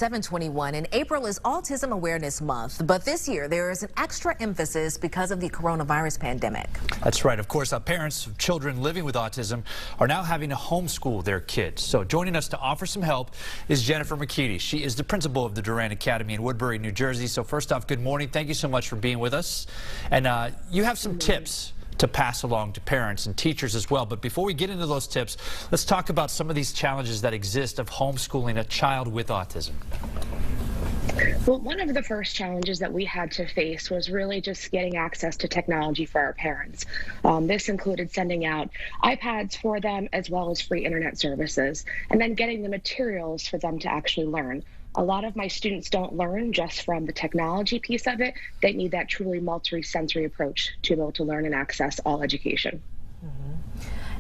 7/21, and April is Autism Awareness Month, but this year there is an extra emphasis because of the coronavirus pandemic. That's right. Of course, parents of children living with autism are now having to homeschool their kids. So joining us to offer some help is Jennifer McEaddy. She is the principal of the Durand Academy in Woodbury, New Jersey. So first off, good morning. Thank you so much for being with us. And you have some tips to pass along to parents and teachers as well. But before we get into those tips, let's talk about some of these challenges that exist of homeschooling a child with autism. Well, one of the first challenges that we had to face was really just getting access to technology for our parents. This included sending out iPads for them as well as free internet services, and then getting the materials for them to actually learn. A lot of my students don't learn just from the technology piece of it. They need that truly multi-sensory approach to be able to learn and access all education.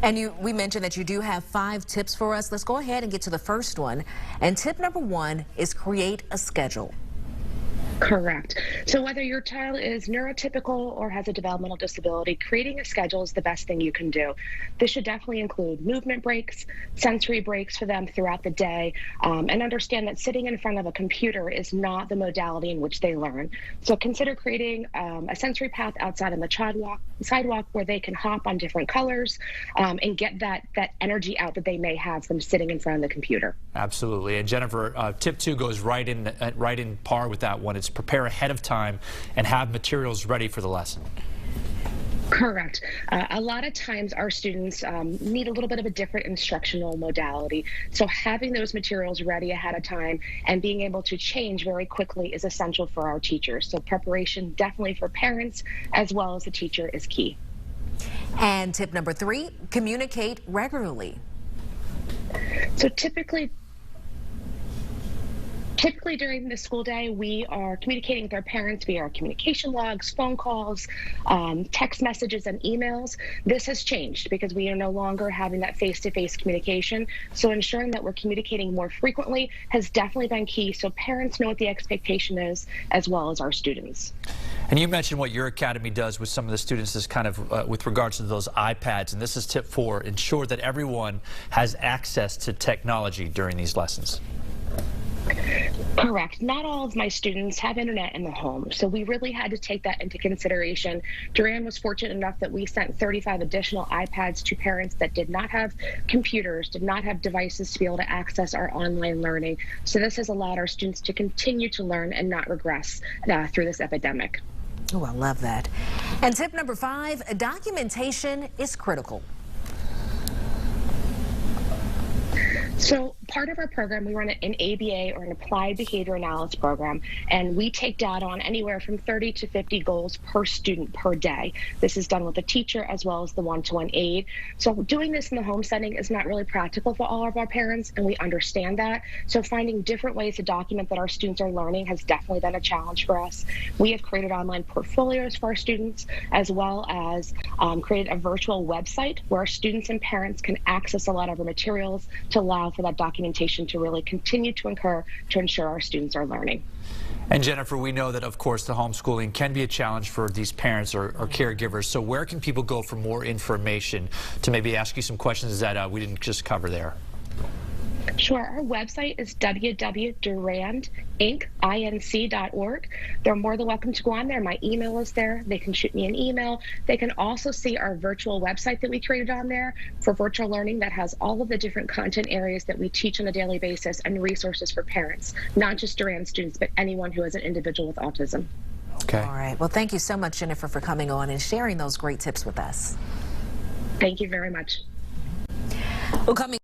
And we mentioned that you do have 5 tips for us. Let's go ahead and get to the first one. And tip number 1 is create a schedule. Correct. So whether your child is neurotypical or has a developmental disability, creating a schedule is the best thing you can do. This should definitely include movement breaks, sensory breaks for them throughout the day, and understand that sitting in front of a computer is not the modality in which they learn. So consider creating a sensory path outside on the sidewalk where they can hop on different colors and get that energy out that they may have from sitting in front of the computer. Absolutely. And Jennifer, tip 2 goes right in par with that one. It's prepare ahead of time and have materials ready for the lesson. Correct. A lot of times our students need a little bit of a different instructional modality. So having those materials ready ahead of time and being able to change very quickly is essential for our teachers. So preparation definitely for parents as well as the teacher is key. And tip number 3, communicate regularly. So typically during the school day, we are communicating with our parents via our communication logs, phone calls, text messages, and emails. This has changed because we are no longer having that face-to-face communication. So ensuring that we're communicating more frequently has definitely been key so parents know what the expectation is as well as our students. And you mentioned what your academy does with some of the students is kind of with regards to those iPads. And this is tip 4, ensure that everyone has access to technology during these lessons. Correct. Not all of my students have internet in the home, so we really had to take that into consideration. Durand was fortunate enough that we sent 35 additional iPads to parents that did not have computers, did not have devices to be able to access our online learning. So this has allowed our students to continue to learn and not regress through this epidemic. Oh, I love that. And tip number 5, documentation is critical. So part of our program, we run an ABA or an applied behavior analysis program, and we take data on anywhere from 30 to 50 goals per student per day. This is done with the teacher as well as the one-to-one aide. So doing this in the home setting is not really practical for all of our parents, and we understand that. So finding different ways to document that our students are learning has definitely been a challenge for us. We have created online portfolios for our students, as well as created a virtual website where our students and parents can access a lot of our materials to allow for that documentation to really continue to ensure our students are learning. And Jennifer, we know that, of course, the homeschooling can be a challenge for these parents or caregivers. So where can people go for more information to maybe ask you some questions that we didn't just cover there? Sure. Our website is www.durandinc.org. They're more than welcome to go on there. My email is there. They can shoot me an email. They can also see our virtual website that we created on there for virtual learning that has all of the different content areas that we teach on a daily basis and resources for parents, not just Durand students, but anyone who is an individual with autism. Okay. All right. Well, thank you so much, Jennifer, for coming on and sharing those great tips with us. Thank you very much. Well, coming